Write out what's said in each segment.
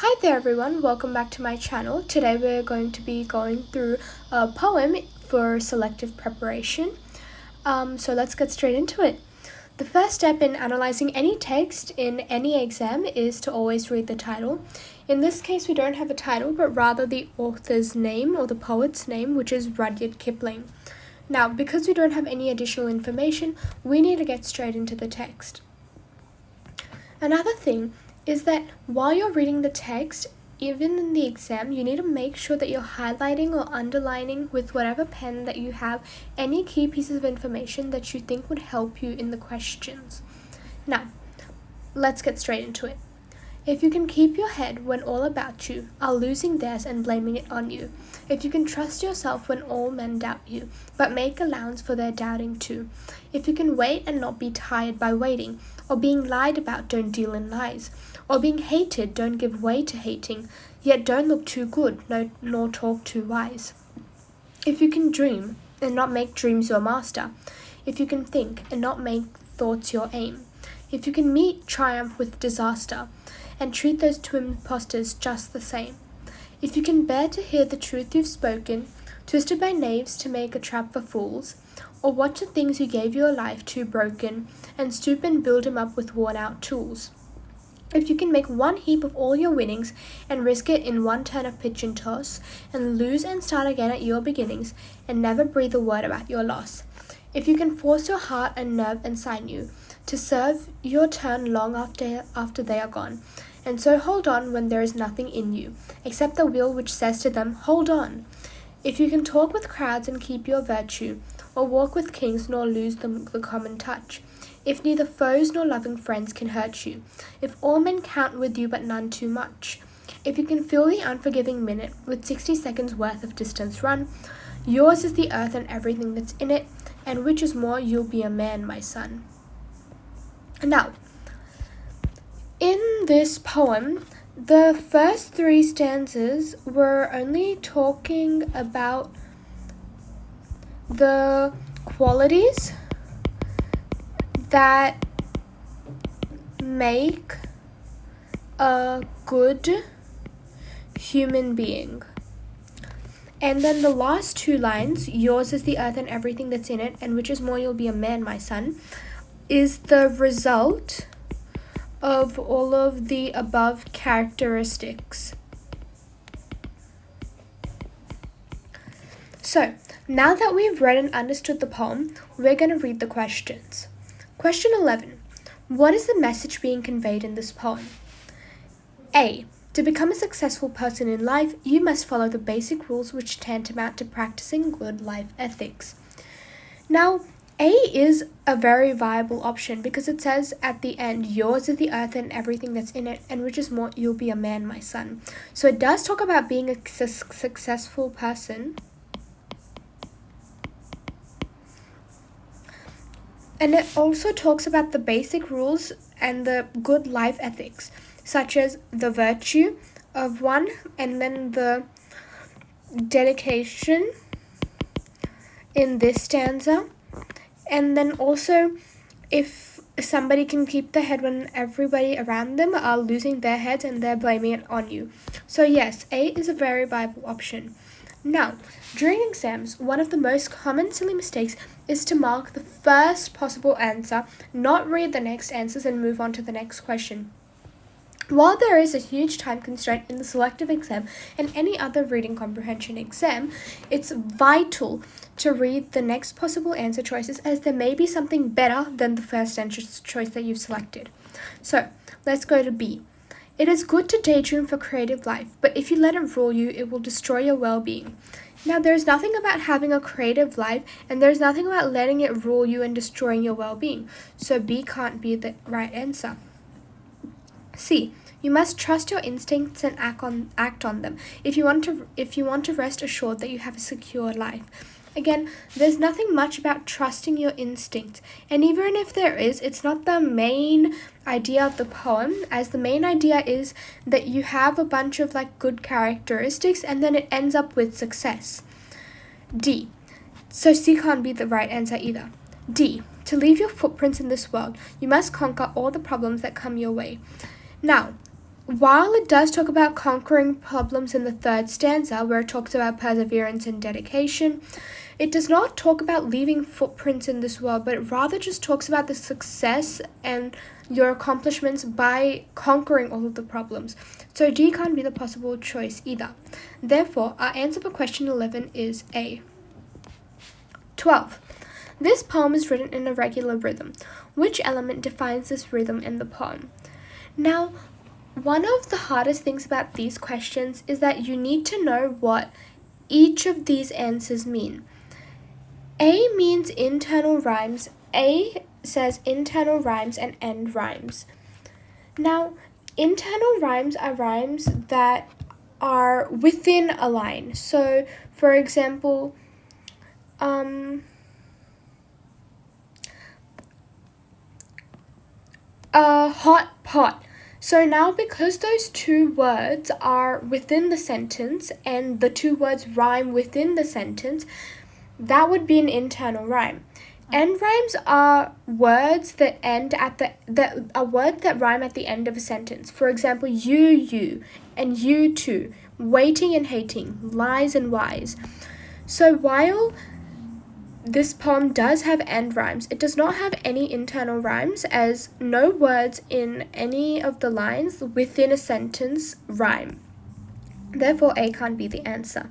Hi there everyone, welcome back to my channel. Today we're going to be going through a poem for selective preparation. So let's get straight into it. The first step in analyzing any text in any exam is to always read the title. In this case we don't have a title but rather the author's name or the poet's name, which is Rudyard Kipling. Now because we don't have any additional information, we need to get straight into the text. Another thing is that while you're reading the text, even in the exam, you need to make sure that you're highlighting or underlining with whatever pen that you have any key pieces of information that you think would help you in the questions. Now, let's get straight into it. If you can keep your head when all about you are losing theirs and blaming it on you. If you can trust yourself when all men doubt you, but make allowance for their doubting too. If you can wait and not be tired by waiting, or being lied about, don't deal in lies. Or being hated, don't give way to hating, yet don't look too good, nor talk too wise. If you can dream and not make dreams your master. If you can think and not make thoughts your aim. If you can meet triumph with disaster, and treat those two impostors just the same. If you can bear to hear the truth you've spoken, twisted by knaves to make a trap for fools, or watch the things you gave your life to broken, and stoop and build 'em up with worn-out tools. If you can make one heap of all your winnings, and risk it in one turn of pitch and toss, and lose and start again at your beginnings, and never breathe a word about your loss. If you can force your heart and nerve and sinew to serve your turn long after they are gone, and so hold on when there is nothing in you, except the will which says to them, hold on. If you can talk with crowds and keep your virtue, or walk with kings nor lose the common touch, if neither foes nor loving friends can hurt you, if all men count with you but none too much, if you can fill the unforgiving minute with 60 seconds worth of distance run, yours is the earth and everything that's in it, and which is more, you'll be a man, my son. Now, in this poem, the first 3 stanzas were only talking about the qualities that make a good human being. And then the last 2 lines, yours is the earth and everything that's in it, and which is more, you'll be a man, my son, is the result of all of the above characteristics. So, now that we've read and understood the poem, we're going to read the questions. Question 11. What is the message being conveyed in this poem? A. To become a successful person in life, you must follow the basic rules which tantamount to practicing good life ethics. Now, A is a very viable option because it says at the end, yours is the earth and everything that's in it, and which is more, you'll be a man, my son. So it does talk about being a successful person. And it also talks about the basic rules and the good life ethics, such as the virtue of one, and then the dedication in this stanza. And then also, if somebody can keep their head when everybody around them are losing their heads and they're blaming it on you. So yes, A is a very viable option. Now, during exams, one of the most common silly mistakes is to mark the first possible answer, not read the next answers and move on to the next question. While there is a huge time constraint in the selective exam and any other reading comprehension exam, it's vital to read the next possible answer choices, as there may be something better than the first answer choice that you've selected. So, let's go to B. It is good to daydream for creative life, but if you let it rule you, it will destroy your well-being. Now, there's nothing about having a creative life, and there's nothing about letting it rule you and destroying your well-being. So B can't be the right answer. C. You must trust your instincts and act on them if you want to rest assured that you have a secure life. Again, there's nothing much about trusting your instincts, and even if there is, it's not the main idea of the poem, as the main idea is that you have a bunch of good characteristics and then it ends up with success. D. So C can't be the right answer either. D. To leave your footprints in this world, you must conquer all the problems that come your way. Now, while it does talk about conquering problems in the third stanza, where it talks about perseverance and dedication, it does not talk about leaving footprints in this world, but it rather just talks about the success and your accomplishments by conquering all of the problems. So D can't be the possible choice either. Therefore, our answer for question 11 is A. 12. This poem is written in a regular rhythm. Which element defines this rhythm in the poem? Now, one of the hardest things about these questions is that you need to know what each of these answers mean. A means internal rhymes. A says internal rhymes and end rhymes. Now, internal rhymes are rhymes that are within a line. So, for example, hot pot. So now, because those two words are within the sentence and the two words rhyme within the sentence, that would be an internal rhyme. End rhymes are words that end at a word that rhyme at the end of a sentence. For example, you, and you too, waiting and hating, lies and wise. So while this poem does have end rhymes, it does not have any internal rhymes, as no words in any of the lines within a sentence rhyme. Therefore, A can't be the answer.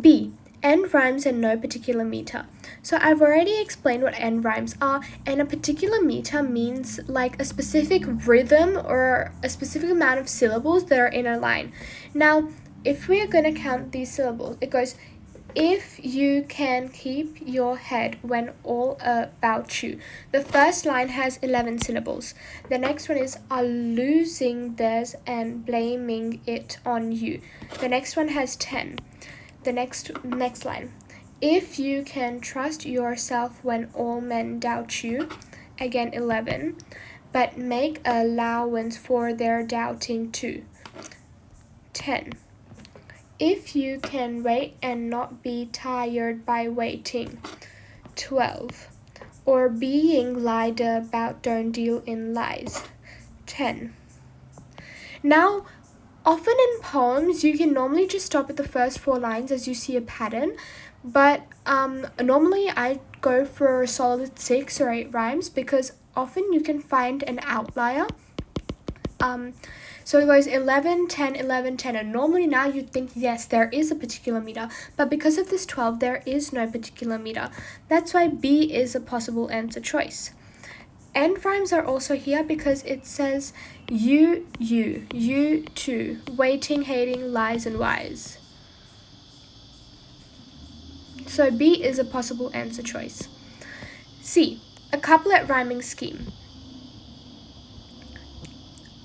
B. End rhymes and no particular meter. So I've already explained what end rhymes are, and a particular meter means like a specific rhythm or a specific amount of syllables that are in a line. Now, if we are going to count these syllables, it goes, if you can keep your head when all about you. The first line has 11 syllables. The next one is are losing theirs and blaming it on you. The next one has 10. The next line. If you can trust yourself when all men doubt you. Again, 11. But make allowance for their doubting too. 10. If you can wait and not be tired by waiting. 12. Or being lied about, don't deal in lies. 10. Now, often in poems, you can normally just stop at the first 4 lines as you see a pattern, but normally I go for a solid 6 or 8 rhymes because often you can find an outlier. So it goes 11, 10, 11, 10, and normally now you'd think, yes, there is a particular meter, but because of this 12, there is no particular meter. That's why B is a possible answer choice. End rhymes are also here because it says you too, waiting, hating, lies, and wise. So B is a possible answer choice. C, a couplet rhyming scheme.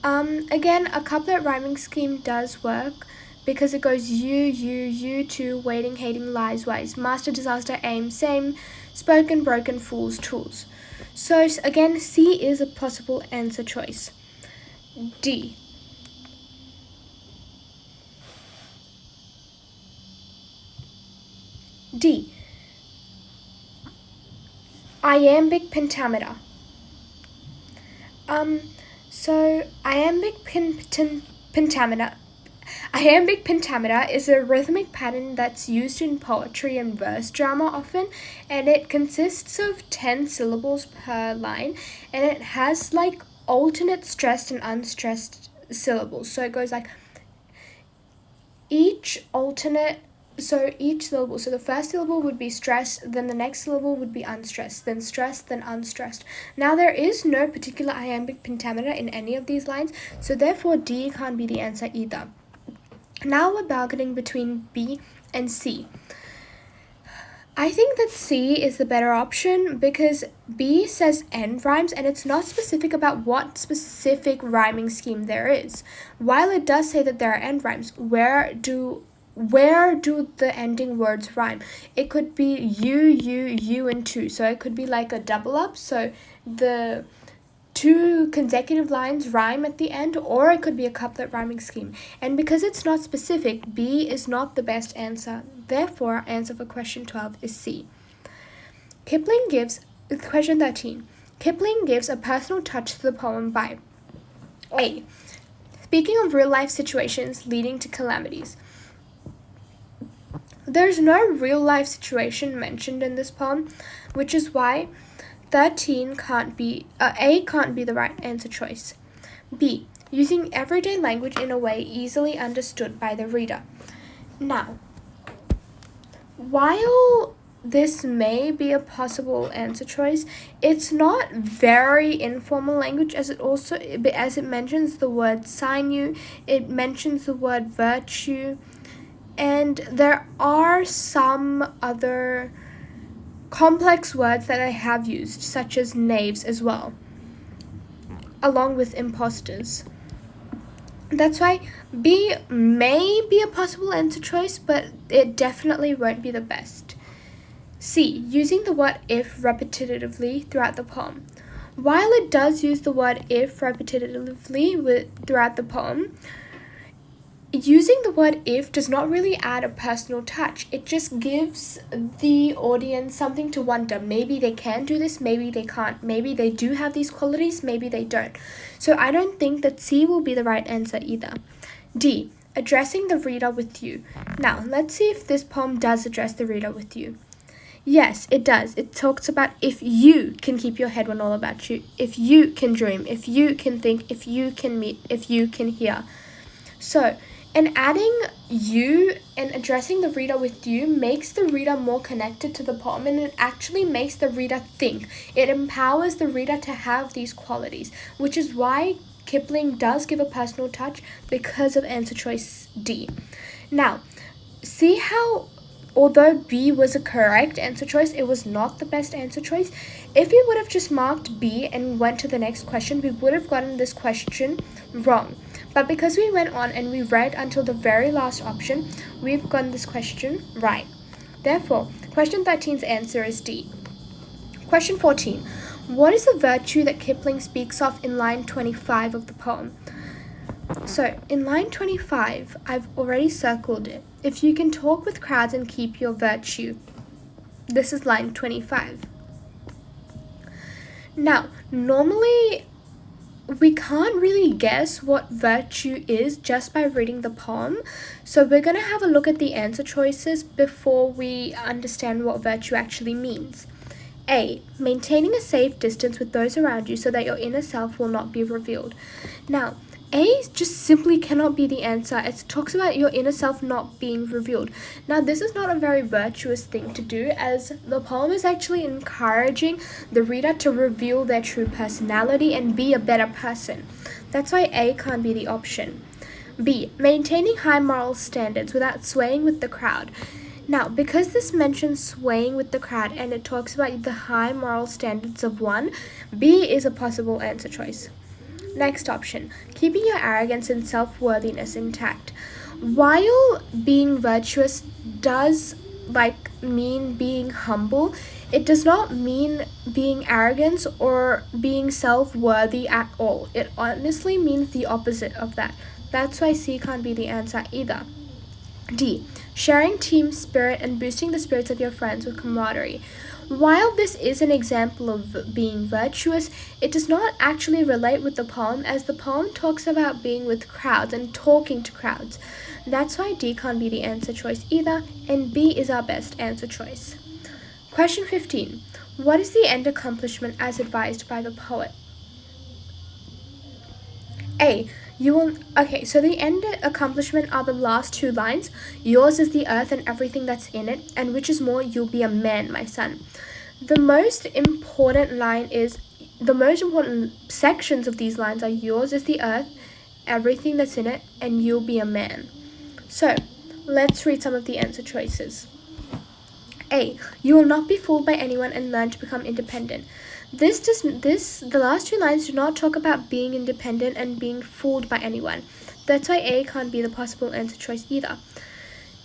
Again, a couplet rhyming scheme does work because it goes you too, waiting, hating, lies, wise, master, disaster, aim, same, spoken, broken, fools, tools. So again, C is a possible answer choice. D. D. Iambic pentameter. So iambic pentameter is a rhythmic pattern that's used in poetry and verse drama often, and it consists of 10 syllables per line, and it has like alternate stressed and unstressed syllables. So it goes like each syllable. So the first syllable would be stressed, then the next syllable would be unstressed, then stressed, then unstressed. Now there is no particular iambic pentameter in any of these lines, so therefore D can't be the answer either. Now we're bargaining between B and C. I think that C is the better option because B says end rhymes and it's not specific about what specific rhyming scheme there is. While it does say that there are end rhymes, where do the ending words rhyme? It could be you, and two. So it could be like a double up. So the 2 consecutive lines rhyme at the end, or it could be a couplet rhyming scheme. And because it's not specific, B is not the best answer. Therefore, our answer for question 12 is C. Question 13. Kipling gives a personal touch to the poem by A. Speaking of real-life situations leading to calamities, there's no real-life situation mentioned in this poem, which is why 13 can't be, A can't be the right answer choice. B, using everyday language in a way easily understood by the reader. Now, while this may be a possible answer choice, it's not very informal language, as it mentions the word sinew, it mentions the word virtue, and there are some other complex words that I have used, such as knaves as well, along with imposters. That's why B may be a possible answer choice, but it definitely won't be the best. C, using the word if repetitively throughout the poem. While it does use the word if repetitively throughout the poem, using the word if does not really add a personal touch. It just gives the audience something to wonder. Maybe they can do this, maybe they can't. Maybe they do have these qualities, maybe they don't. So I don't think that C will be the right answer either. D, addressing the reader with you. Now, let's see if this poem does address the reader with you. Yes, it does. It talks about if you can keep your head on all about you, if you can dream, if you can think, if you can meet, if you can hear. So, and adding you and addressing the reader with you makes the reader more connected to the poem, and it actually makes the reader think. It empowers the reader to have these qualities, which is why Kipling does give a personal touch because of answer choice D. Now, see how although B was a correct answer choice, it was not the best answer choice. If we would have just marked B and went to the next question, we would have gotten this question wrong. But because we went on and we read until the very last option, we've gotten this question right. Therefore, question 13's answer is D. Question 14. What is the virtue that Kipling speaks of in line 25 of the poem? So, in line 25, I've already circled it. If you can talk with crowds and keep your virtue. This is line 25. Now, normally we can't really guess what virtue is just by reading the poem. So we're going to have a look at the answer choices before we understand what virtue actually means. A, maintaining a safe distance with those around you so that your inner self will not be revealed. Now, A just simply cannot be the answer. It talks about your inner self not being revealed. Now, this is not a very virtuous thing to do, as the poem is actually encouraging the reader to reveal their true personality and be a better person. That's why A can't be the option. B, maintaining high moral standards without swaying with the crowd. Now, because this mentions swaying with the crowd and it talks about the high moral standards of one, B is a possible answer choice. Next option, keeping your arrogance and self-worthiness intact. While being virtuous does mean being humble, it does not mean being arrogant or being self-worthy at all. It honestly means the opposite of that. That's why C can't be the answer either. D, sharing team spirit and boosting the spirits of your friends with camaraderie. While this is an example of being virtuous, it does not actually relate with the poem, as the poem talks about being with crowds and talking to crowds. That's why D can't be the answer choice either, and B is our best answer choice. Question 15. What is the end accomplishment as advised by the poet? A, so the end accomplishment are the last two lines. Yours is the earth and everything that's in it, and which is more, you'll be a man, my son. The most important sections of these lines are yours is the earth, everything that's in it, and you'll be a man. So, let's read some of the answer choices. A, you will not be fooled by anyone and learn to become independent. The last two lines do not talk about being independent and being fooled by anyone. That's why A can't be the possible answer choice either.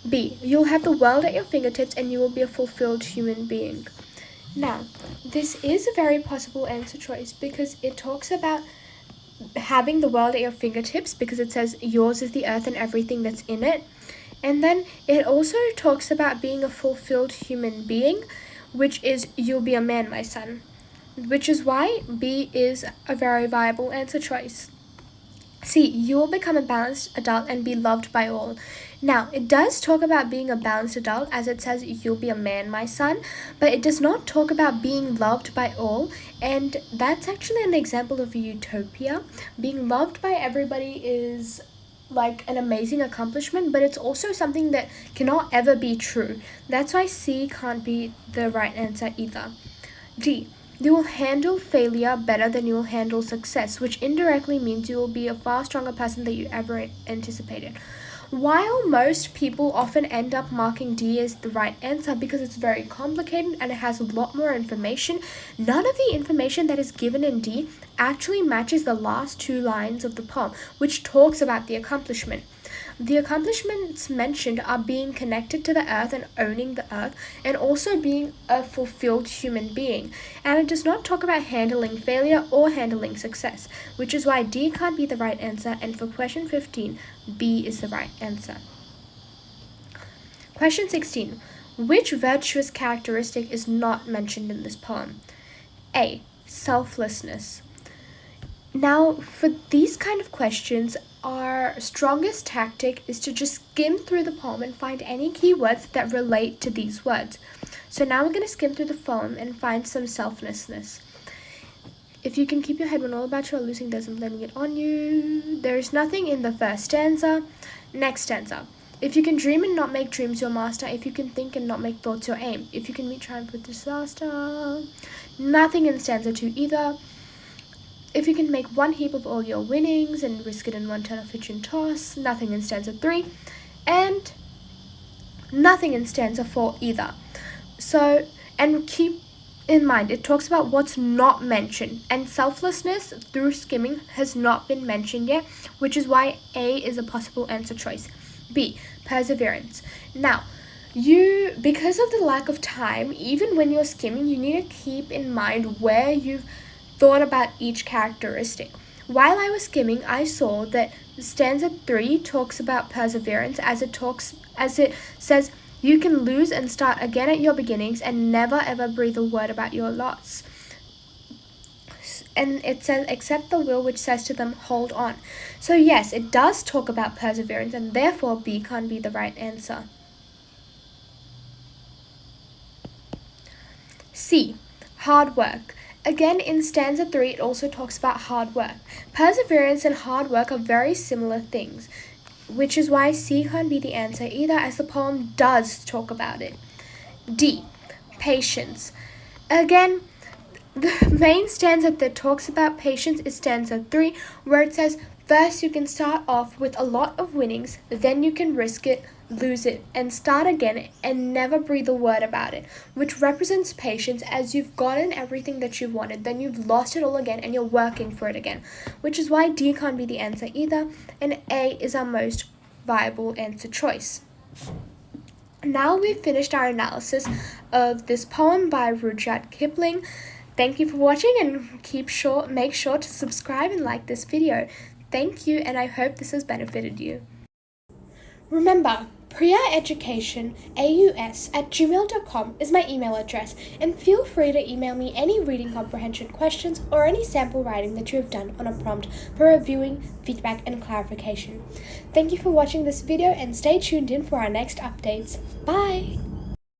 B, you'll have the world at your fingertips and you will be a fulfilled human being. Now, this is a very possible answer choice because it talks about having the world at your fingertips, because it says yours is the earth and everything that's in it. And then it also talks about being a fulfilled human being, which is you'll be a man, my son. Which is why B is a very viable answer choice. C, you will become a balanced adult and be loved by all. Now, it does talk about being a balanced adult, as it says, you'll be a man, my son, but it does not talk about being loved by all, and that's actually an example of a utopia. Being loved by everybody is like an amazing accomplishment, but it's also something that cannot ever be true. That's why C can't be the right answer either. D, you will handle failure better than you will handle success, which indirectly means you will be a far stronger person than you ever anticipated. While most people often end up marking D as the right answer because it's very complicated and it has a lot more information, none of the information that is given in D actually matches the last two lines of the poem, which talks about the accomplishment. The accomplishments mentioned are being connected to the earth and owning the earth, and also being a fulfilled human being. And it does not talk about handling failure or handling success, which is why D can't be the right answer, and for question 15, B is the right answer. Question 16. Which virtuous characteristic is not mentioned in this poem? A, selflessness. Now, for these kind of questions, our strongest tactic is to just skim through the poem and find any keywords that relate to these words. So now we're going to skim through the poem and find some selflessness. If you can keep your head when all about you are losing those and blaming it on you. There is nothing in the first stanza. Next stanza. If you can dream and not make dreams your master, if you can think and not make thoughts your aim, if you can meet triumph with disaster. Nothing in stanza 2 either. If you can make one heap of all your winnings and risk it in one turn of pitch and toss, nothing in stanza 3, and nothing in stanza 4 either. So, and keep in mind, it talks about what's not mentioned, and selflessness through skimming has not been mentioned yet, which is why A is a possible answer choice. B, perseverance. Now, because of the lack of time, even when you're skimming, you need to keep in mind where you've thought about each characteristic. While I was skimming, I saw that stanza 3 talks about perseverance, as it says you can lose and start again at your beginnings and never ever breathe a word about your loss. And it says accept the will which says to them hold on. So yes, it does talk about perseverance, and therefore B can't be the right answer. C, hard work. Again, in stanza 3, it also talks about hard work. Perseverance and hard work are very similar things, which is why C can't be the answer either, as the poem does talk about it. D, patience. Again, the main stanza that talks about patience is stanza 3, where it says, first you can start off with a lot of winnings, then you can risk it, lose it, and start again and never breathe a word about it, which represents patience, as you've gotten everything that you've wanted, then you've lost it all again and you're working for it again, which is why D can't be the answer either, and A is our most viable answer choice. Now we've finished our analysis of this poem by Rudyard Kipling. Thank you for watching, and make sure to subscribe and like this video. Thank you, and I hope this has benefited you. Remember, PriyaEducationAus@gmail.com is my email address, and feel free to email me any reading comprehension questions or any sample writing that you have done on a prompt for reviewing, feedback, and clarification. Thank you for watching this video, and stay tuned in for our next updates. Bye!